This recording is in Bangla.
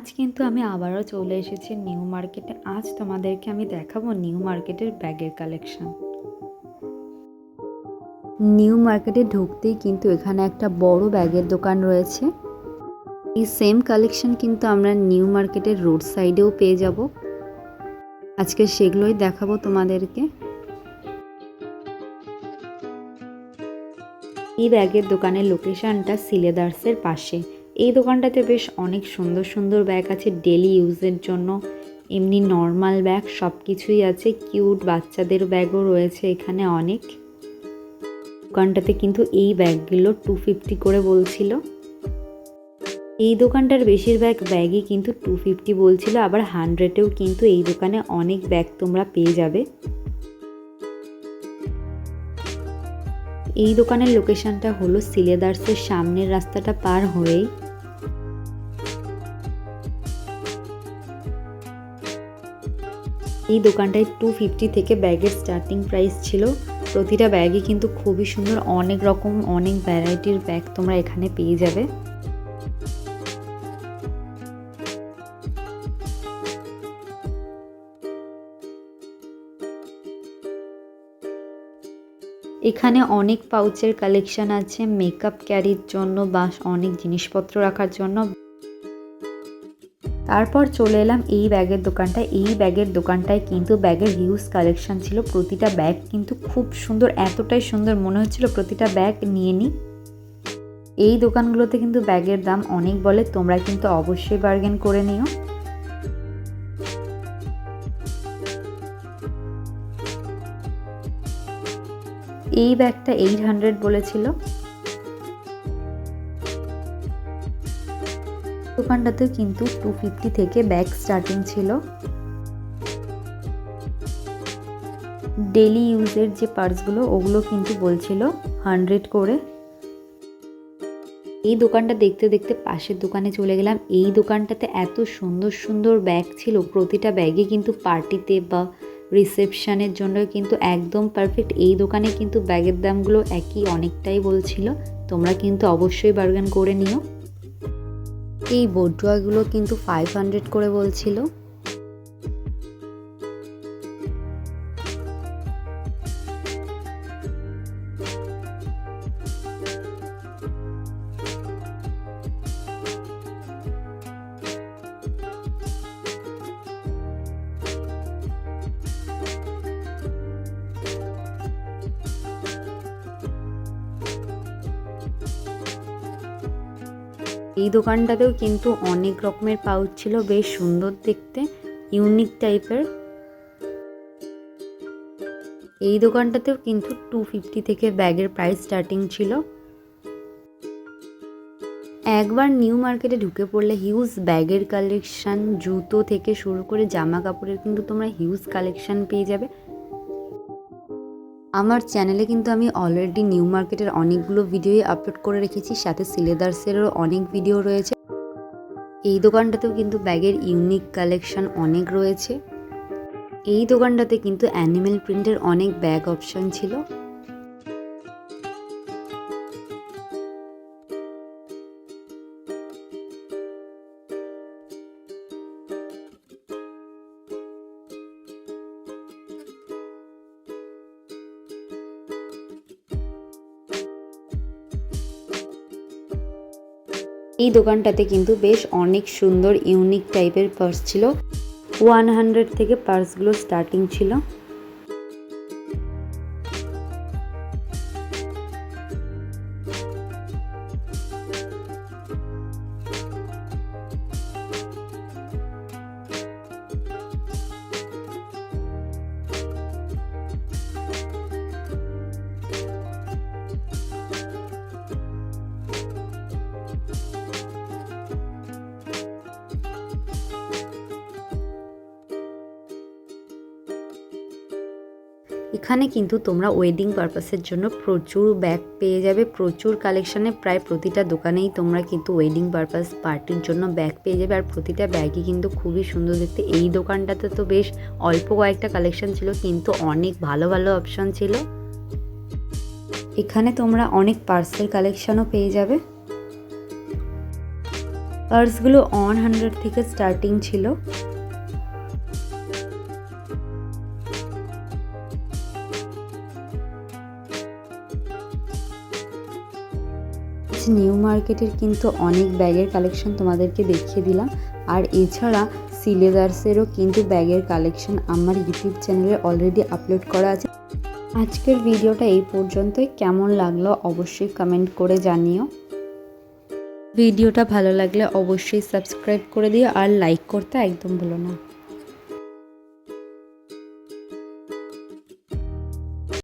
আজ কিন্তু আমি আবারও চলে এসেছি নিউ মার্কেটে। আজ তোমাদেরকে আমি দেখাবো নিউ মার্কেটের ব্যাগের কালেকশন। নিউ মার্কেটে ঢুকতেই কিন্তু এখানে একটা বড় ব্যাগের দোকান রয়েছে। এই সেম কালেকশন কিন্তু আমরা নিউ মার্কেটের রোড সাইডেও পেয়ে যাব। আজকে সেগুলোই দেখাবো তোমাদেরকে। এই ব্যাগের দোকানের লোকেশনটা সিলেদার্সের পাশে। এই দোকানটাতে বেশ অনেক সুন্দর সুন্দর ব্যাগ আছে ডেলি ইউজের জন্য, এমনি নর্মাল ব্যাগ সব কিছুই আছে। কিউট বাচ্চাদের ব্যাগও রয়েছে এখানে অনেক। দোকানটাতে কিন্তু এই ব্যাগগুলো 250 করে বলছিল। এই দোকানটার বেশিরভাগ ব্যাগই কিন্তু 250 বলছিল, আবার 100-এও কিন্তু এই দোকানে অনেক ব্যাগ তোমরা পেয়ে যাবে। এই দোকানের লোকেশনটা হলো সিলেদার্সের সামনের রাস্তাটা পার হয়েই। এই দোকানটায় 250 থেকে ব্যাগের স্টার্টিং প্রাইস ছিল। প্রতিটা ব্যাগই কিন্তু খুবই সুন্দর, অনেক রকম অনেক ভ্যারাইটির ব্যাগ তোমরা এখানে পেয়ে যাবে। এখানে অনেক পাউচের কালেকশন আছে মেকআপ ক্যারির জন্য বা অনেক জিনিসপত্র রাখার জন্য। তারপর চলে এলাম এই ব্যাগের দোকানটায়। এই ব্যাগের দোকানটায় কিন্তু ব্যাগের হিউজ কালেকশন ছিল। প্রতিটা ব্যাগ কিন্তু খুব সুন্দর, এতটাই সুন্দর মনে হচ্ছিল প্রতিটা ব্যাগ নিয়ে নিই। এই দোকানগুলোতে কিন্তু ব্যাগের দাম অনেক বলে, তোমরা কিন্তু অবশ্যই বার্গেন করে নিও। এই ব্যাগটা 800 বলেছিল। দোকানটাতে কিন্তু 250 থেকে ব্যাগ স্টার্টিং ছিল। ডেলি ইউজের যে পার্সগুলো ওগুলো কিন্তু বলছিল 100 করে। এই দোকানটা দেখতে দেখতে পাশের দোকানে চলে গেলাম। এই দোকানটাতে এত সুন্দর সুন্দর ব্যাগ ছিল, প্রতিটা ব্যাগে কিন্তু পার্টিতে বা রিসেপশনের জন্য কিন্তু একদম পারফেক্ট। এই দোকানে কিন্তু ব্যাগের দামগুলো একই অনেকটাই বলছিল, তোমরা কিন্তু অবশ্যই বার্গেন করে নিও। এই বড়ুয়াগুলো কিন্তু 500 করে বলছিল। এই দোকানটাতেও কিন্তু অনেক রকমের পাউচ ছিল, বেশ সুন্দর দেখতে, ইউনিক টাইপের। এই দোকানটাতেও কিন্তু 250 থেকে ব্যাগের প্রাইস স্টার্টিং ছিল। একবার নিউ মার্কেটে ঢুকে পড়লে হিউজ ব্যাগের কালেকশন, জুতো থেকে শুরু করে জামা কাপড়ের কিন্তু তোমরা হিউজ কালেকশন পেয়ে যাবে। আমার চ্যানেলে কিন্তু আমি অলরেডি নিউ মার্কেটের অনেকগুলো ভিডিওই আপলোড করে রেখেছি, সাথে সিলেদার্সেরও অনেক ভিডিও রয়েছে। এই দোকানটাতেও কিন্তু ব্যাগের ইউনিক কালেকশন অনেক রয়েছে। এই দোকানটাতে কিন্তু অ্যানিমেল প্রিন্টের অনেক ব্যাগ অপশন ছিল। এই দোকানটাতে কিন্তু বেশ অনেক সুন্দর ইউনিক টাইপের পার্স ছিল। 100 থেকে পার্সগুলো স্টার্টিং ছিল। এখানে কিন্তু তোমরা ওয়েডিং পারপাসের জন্য প্রচুর ব্যাগ পেয়ে যাবে। প্রচুর কালেকশানে প্রায় প্রতিটা দোকানেই তোমরা কিন্তু ওয়েডিং পারপাস পার্টির জন্য ব্যাগ পেয়ে যাবে, আর প্রতিটা ব্যাগই কিন্তু খুবই সুন্দর দেখতে। এই দোকানটাতে তো বেশ অল্প কয়েকটা কালেকশন ছিল, কিন্তু অনেক ভালো ভালো অপশন ছিল। এখানে তোমরা অনেক পার্সেল কালেকশনও পেয়ে যাবে। পার্সগুলো 100 থেকে স্টার্টিং ছিল। নিউ মার্কেটের কিন্তু অনেক ব্যাগের কালেকশন তোমাদেরকে দেখিয়ে দিলাম। আর এছাড়া সিলেদার্সেরও কিন্তু ব্যাগের কালেকশন আমার ইউটিউব চ্যানেলে অলরেডি আপলোড করা আছে। আজকের ভিডিওটা এই পর্যন্তই। কেমন লাগলো অবশ্যই কমেন্ট করে জানিও। ভিডিওটা ভালো লাগলে অবশ্যই সাবস্ক্রাইব করে দিও আর লাইক করতে একদম ভুলো না।